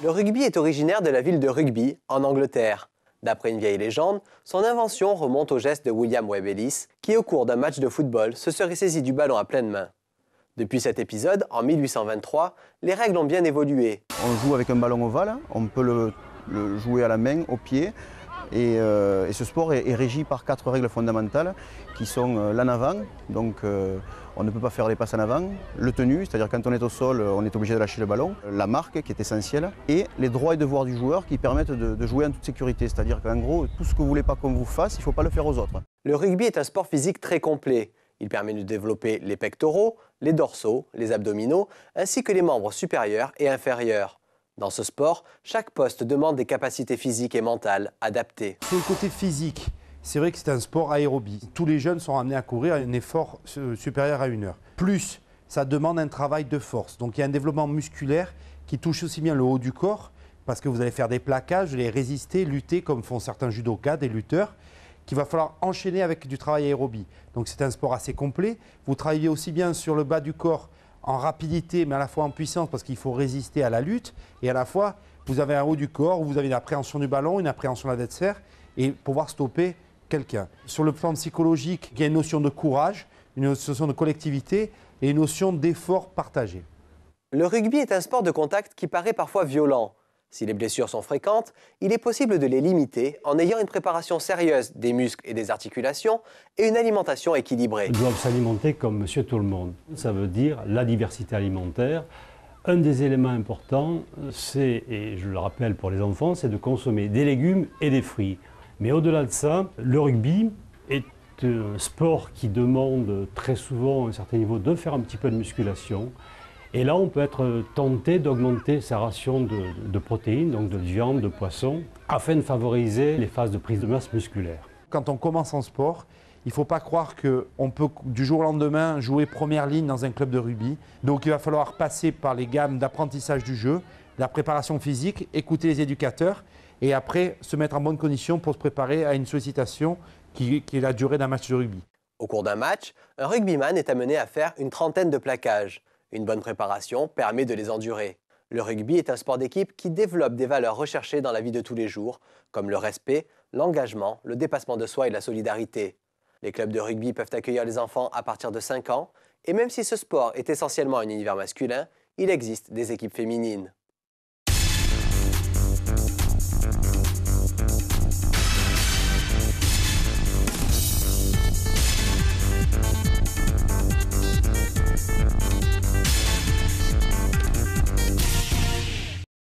Le rugby est originaire de la ville de Rugby, en Angleterre. D'après une vieille légende, son invention remonte au geste de William Webb Ellis, qui au cours d'un match de football se serait saisi du ballon à pleine main. Depuis cet épisode, en 1823, les règles ont bien évolué. On joue avec un ballon ovale, on peut le jouer à la main, au pied. Et ce sport est régi par 4 règles fondamentales qui sont l'en avant, donc on ne peut pas faire les passes en avant, le tenu, c'est-à-dire quand on est au sol, on est obligé de lâcher le ballon, la marque qui est essentielle, et les droits et devoirs du joueur qui permettent de jouer en toute sécurité, c'est-à-dire qu'en gros, tout ce que vous ne voulez pas qu'on vous fasse, il ne faut pas le faire aux autres. Le rugby est un sport physique très complet. Il permet de développer les pectoraux, les dorsaux, les abdominaux, ainsi que les membres supérieurs et inférieurs. Dans ce sport, chaque poste demande des capacités physiques et mentales adaptées. Sur le côté physique, c'est vrai que c'est un sport aérobie. Tous les jeunes sont amenés à courir à un effort supérieur à 1 heure. Plus, ça demande un travail de force. Donc il y a un développement musculaire qui touche aussi bien le haut du corps, parce que vous allez faire des plaquages, vous allez résister, lutter comme font certains judokas, des lutteurs, qu'il va falloir enchaîner avec du travail aérobie. Donc c'est un sport assez complet. Vous travaillez aussi bien sur le bas du corps, en rapidité, mais à la fois en puissance, parce qu'il faut résister à la lutte. Et à la fois, vous avez un haut du corps, où vous avez une appréhension du ballon, une appréhension de l'adversaire, et pouvoir stopper quelqu'un. Sur le plan psychologique, il y a une notion de courage, une notion de collectivité et une notion d'effort partagé. Le rugby est un sport de contact qui paraît parfois violent. Si les blessures sont fréquentes, il est possible de les limiter en ayant une préparation sérieuse des muscles et des articulations et une alimentation équilibrée. Ils doivent s'alimenter comme monsieur tout le monde. Ça veut dire la diversité alimentaire. Un des éléments importants, c'est, et je le rappelle pour les enfants, c'est de consommer des légumes et des fruits. Mais au-delà de ça, le rugby est un sport qui demande très souvent à un certain niveau de faire un petit peu de musculation. Et là, on peut être tenté d'augmenter sa ration de protéines, donc de viande, de poisson, afin de favoriser les phases de prise de masse musculaire. Quand on commence en sport, il ne faut pas croire qu'on peut du jour au lendemain jouer première ligne dans un club de rugby. Donc il va falloir passer par les gammes d'apprentissage du jeu, la préparation physique, écouter les éducateurs et après se mettre en bonne condition pour se préparer à une sollicitation qui est la durée d'un match de rugby. Au cours d'un match, un rugbyman est amené à faire une trentaine de plaquages. Une bonne préparation permet de les endurer. Le rugby est un sport d'équipe qui développe des valeurs recherchées dans la vie de tous les jours, comme le respect, l'engagement, le dépassement de soi et la solidarité. Les clubs de rugby peuvent accueillir les enfants à partir de 5 ans, et même si ce sport est essentiellement un univers masculin, il existe des équipes féminines.